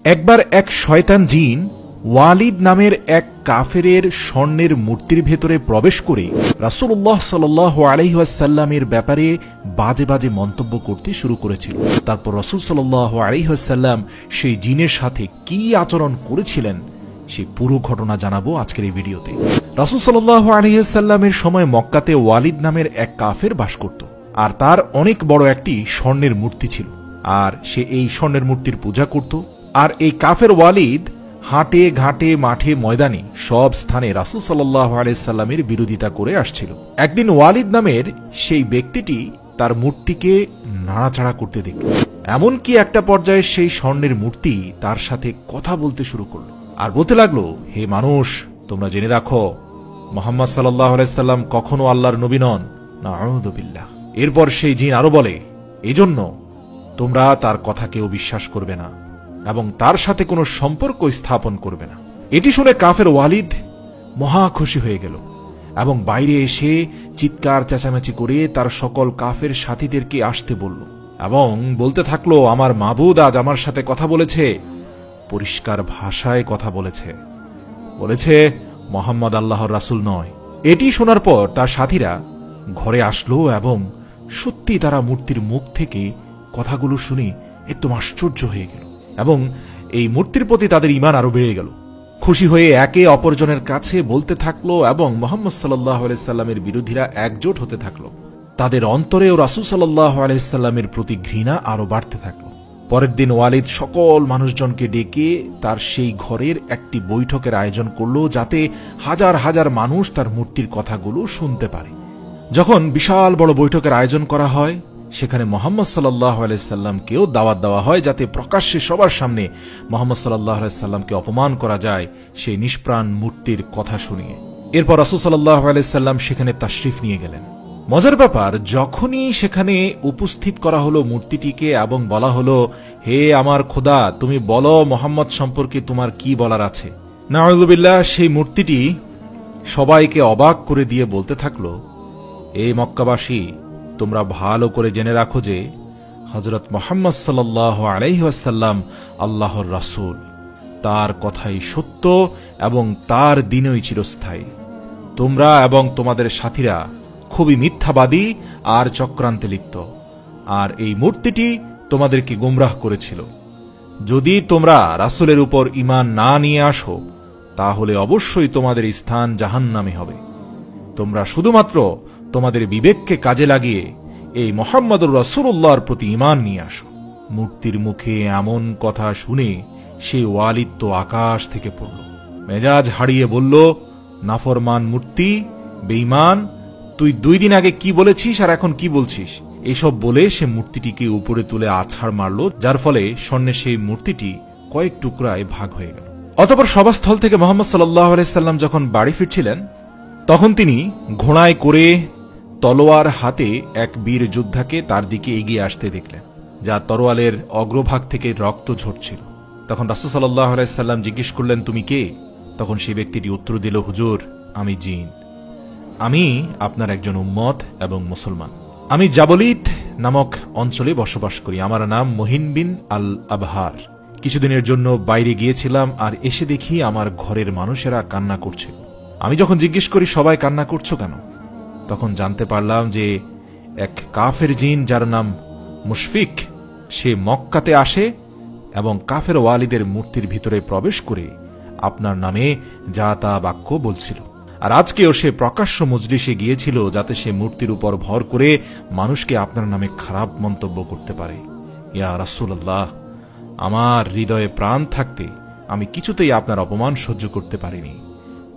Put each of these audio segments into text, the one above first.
একবার এক শয়তান জিন ওয়ালিদ নামের এক কাফেরের স্বর্ণের মূর্তির ভেতরে প্রবেশ করে রাসূলুল্লাহ সাল্লাল্লাহু আলাইহি ওয়াসাল্লামের ব্যাপারে বাজে বাজে মন্তব্য করতে শুরু করেছিল। তারপর রাসূল সাল্লাল্লাহু আলাইহি ওয়াসাল্লাম সেই জিনের সাথে কি আচরণ করেছিলেন সেই পুরো ঘটনা জানাবো আজকের এই ভিডিওতে। রাসূল সাল্লাল্লাহু আলাইহি ওয়াসাল্লামের সময় মক্কাতে ওয়ালিদ নামের এক কাফের বাস করত, আর তার অনেক বড় একটি স্বর্ণের মূর্তি ছিল, আর সে এই স্বর্ণের মূর্তির পূজা করত। আর এই কাফের ওয়ালিদ হাটে ঘাটে মাঠে ময়দানে সব স্থানে রাসূল সাল্লাল্লাহু আলাইহি সাল্লামের বিরোধিতা করে আসছিল। একদিন ওয়ালিদ নামের সেই ব্যক্তিটি তার মূর্তিকে নাড়াচাড়া করতে দেখল। এমনকি একটা পর্যায়ে সেই স্বর্ণের মূর্তি তার সাথে কথা বলতে শুরু করল আর বলতে লাগলো, হে মানুষ, তোমরা জেনে রাখো মুহাম্মদ সাল্লাল্লাহু আলাইহি সাল্লাম কখনো আল্লাহর নবী নন, নাউযু বিল্লাহ। এরপর সেই জিন আরো বলে, এজন্য তোমরা তার কথা কেউ বিশ্বাস করবে না এবং তার সাথে কোনো সম্পর্ক স্থাপন করবে না। এটি শুনে কাফের ওয়ালিদ মহা খুশি হয়ে গেল এবং বাইরে এসে চিৎকার চেঁচামেচি করে তার সকল কাফের সাথীদেরকে আসতে বলল এবং বলতে থাকলো, আমার মাবুদ আজ আমার সাথে কথা বলেছে, পরিষ্কার ভাষায় কথা বলেছে, বলেছে মুহাম্মদ আল্লাহর রাসূল নয়। এটি শোনার পর তার সাথীরা ঘরে আসলো এবং সত্যি তারা মূর্তির মুখ থেকে কথাগুলো শুনে একদম আশ্চর্য হয়ে গেল এবং এই মূর্তির প্রতি তাদের ঈমান আরো বেড়ে গেল। খুশি হয়ে একে অপরজনের কাছে বলতে থাকলো এবং মুহাম্মদ সাল্লাল্লাহু আলাইহি সাল্লামের বিরোধীরা একজোট হতে থাকলো। তাদের অন্তরেও রাসূল সাল্লাল্লাহু আলাইহি সাল্লামের প্রতি ঘৃণা আরো বাড়তে থাকলো। পরের দিন ওয়ালিদ সকল মানুষজনকে ডেকে তার সেই ঘরের একটি বৈঠকের আয়োজন করলো, যাতে হাজার হাজার মানুষ তার মূর্তির কথাগুলো শুনতে পারে। যখন বিশাল বড় বৈঠকের আয়োজন করা হয়, সেখানে মুহাম্মদ সাল্লাল্লাহু আলাইহি সাল্লামকেও দাওয়াত দেওয়া হয়, যাতে প্রকাশ্যে সবার সামনে মুহাম্মদ সাল্লাল্লাহু আলাইহি সাল্লামকে অপমান করা যায় সেই নিষ্প্রাণ মূর্তির কথা শুনিয়ে। এরপর রাসূল সাল্লাল্লাহু আলাইহি সাল্লাম সেখানে তাশরিফ নিয়ে গেলেন। মজার ব্যাপার, যখনই সেখানে উপস্থিত করা হলো মূর্তিটিকে এবং বলা হলো, হে আমার খোদা, তুমি বলো মুহাম্মদ সম্পর্কে তোমার কি বলার আছে, নাউযু বিল্লাহ, সেই মূর্তিটি সবাইকে অবাক করে দিয়ে বলতে থাকলো, এই মক্কাবাসী, তোমরা ভালো করে জেনে রাখো যে হযরত মুহাম্মদ সাল্লাল্লাহু আলাইহি ওয়াসাল্লাম আল্লাহর রাসূল, তার কথাই সত্য এবং তার দিনই চিরস্থায়ী। তোমরা এবং তোমাদের সাথীরা খুবই মিথ্যাবাদী আর চক্রান্তে লিপ্ত, আর এই মূর্তিটি তোমাদেরকে গোমরাহ করেছিল। যদি তোমরা রাসূলের উপর ঈমান না নিয়ে আসো, তাহলে অবশ্যই তোমাদের স্থান জাহান্নামে হবে। তোমরা শুধুমাত্র তোমাদের বিবেককে কাজে লাগিয়ে এই মুহাম্মদুর রাসূলুল্লাহর প্রতি ঈমান নিয়ে আসো। মূর্তির মুখে এমন কথা শুনে সেই ওয়ালিদ তো আকাশ থেকে পড়ল, মেজাজ হারিয়ে বলল, নাফরমান মূর্তি, বেঈমান, তুই 2 দিন আগে কি বলেছিস আর এখন কি বলছিস? এসব বলে সে মূর্তিটিকে উপরে তুলে আছাড় মারল, যার ফলে স্বর্ণের সেই মূর্তিটি কয়েক টুকরায় ভাগ হয়ে গেল। অতঃপর সভাস্থল থেকে মুহাম্মদ সাল্লাল্লাহু আলাইহি সাল্লাম যখন বাড়ি ফিরছিলেন, তখন তিনি ঘোড়ায় করে তলোয়ার হাতে এক বীর যোদ্ধাকে তার দিকে এগিয়ে আসতে দেখলেন, যা তরোয়ালের অগ্রভাগ থেকে রক্ত ঝরছিল। তখন রাসূল সাল্লাল্লাহু আলাইহি সাল্লাম জিজ্ঞেস করলেন, তুমি কে? তখন সেই ব্যক্তিটি উত্তর দিল, হুজুর, আমি জিন। আমি আপনার একজন উম্মত এবং মুসলমান। আমি জাবলিত নামক অঞ্চলে বসবাস করি। আমার নাম মুহিন বিন আল আবহার। কিছুদিনের জন্য বাইরে গিয়েছিলাম আর এসে দেখি আমার ঘরের মানুষেরা কান্না করছে। আমি যখন জিজ্ঞেস করি, সবাই কান্না করছো কেন? তখন জানতে পারলাম যে এক কাফের জিন, যার নাম মুশফিক, সে মক্কাতে আসে এবং কাফের ওয়ালিদের মূর্তির ভিতরে প্রবেশ করে আপনার নামে যা তা বাক্য বলছিল। আর আজকেও সে প্রকাশ্য মজলিসে গিয়েছিল, যাতে সে মূর্তির উপর ভর করে মানুষকে আপনার নামে খারাপ মন্তব্য করতে পারে। ইয়া রাসূলুল্লাহ, আমার হৃদয়ে প্রাণ থাকতে আমি কিছুতেই আপনার অপমান সহ্য করতে পারিনি।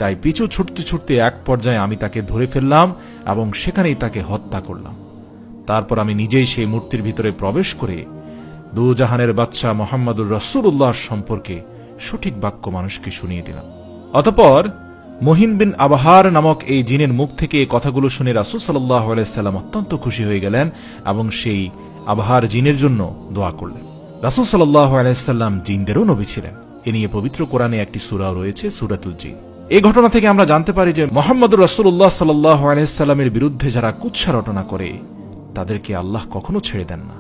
তাই পিছু ছুটতে ছুটতে এক পর্যায়ে আমি তাকে ধরে ফেললাম এবং সেখানেই তাকে হত্যা করলাম। তারপর আমি নিজেই সেই মূর্তির ভিতরে প্রবেশ করে দুজাহানের বাদশা মুহাম্মদুর রাসূলুল্লাহ সম্পর্কে সঠিক বাক্য মানুষকে শুনিয়ে দিলাম। অতঃপর মুহিন বিন আবহার নামক এই জিনের মুখ থেকে এই কথাগুলো শুনে রাসূল সাল্লাল্লাহু আলাইহি সাল্লাম অত্যন্ত খুশি হয়ে গেলেন এবং সেই আবহার জিনের জন্য দোয়া করলেন। রাসূল সাল্লাল্লাহু আলাইহি সাল্লাম জিনদেরও নবী ছিলেন। এ নিয়ে পবিত্র কোরআনে একটি সূরা রয়েছে, সূরাতুল জিন। এই ঘটনা থেকে আমরা জানতে পারি যে মুহাম্মদুর রাসূলুল্লাহ সাল্লাল্লাহু আলাইহি সাল্লামের বিরুদ্ধে যারা কুৎসা রটনা করে, তাদেরকে আল্লাহ কখনো ছেড়ে দেন না।